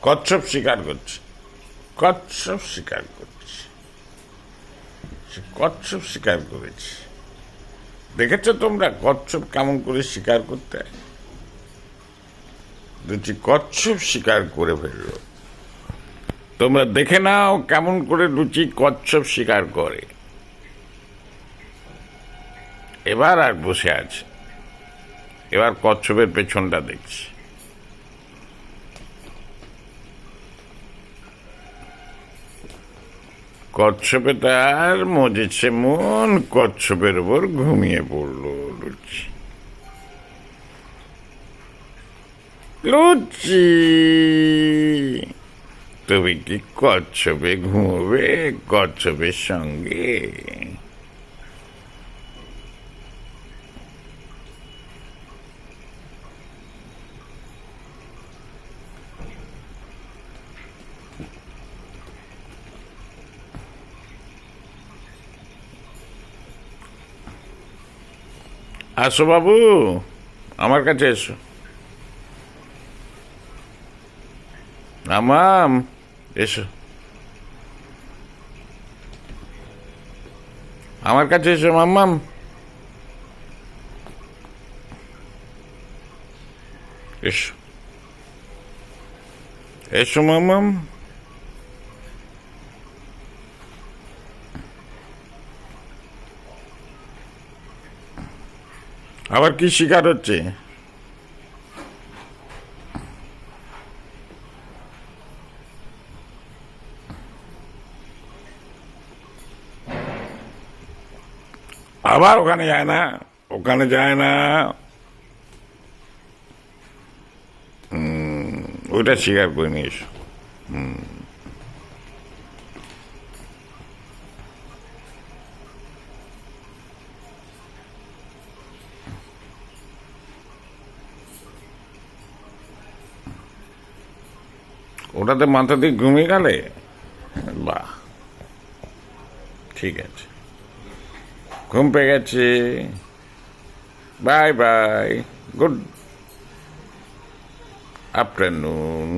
কচ্ছপ শিকার করছে, কচ্ছপ শিকার করছে, সে কচ্ছপ শিকার করেছে। দেখেছো তোমরা কচ্ছপ কেমন করে শিকার করতে হয়? দুটি কচ্ছপ শিকার করে ফেলল। তোমরা দেখে নাও কেমন করে রুচি কচ্ছপ শিকার করে। এবার আর বসে আছে, এবার কচ্ছপের পেছনটা দেখছি। কচ্ছপে তার মজেছে মন, কচ্ছপের ওপর ঘুমিয়ে পড়ল লুচি। লুচি, তুমি কি কচ্ছপে ঘুমোবে কচ্ছপের সঙ্গে? আসো বাবু, আমার কাছে এসো। আমাম, এসো আমার কাছে এসো মাম্মাম। এসো এসো মাম্মাম। আবার কি শিকার হচ্ছে? আবার ওখানে যায় না, ওখানে যায় না। ওইটা শিকার করে নিয়ে এসো। ওটাতে মাথা দিয়ে ঘুমিয়ে গেলে? বাহ, ঠিক আছে, ঘুম পেয়ে গেছে। Bye bye, good afternoon.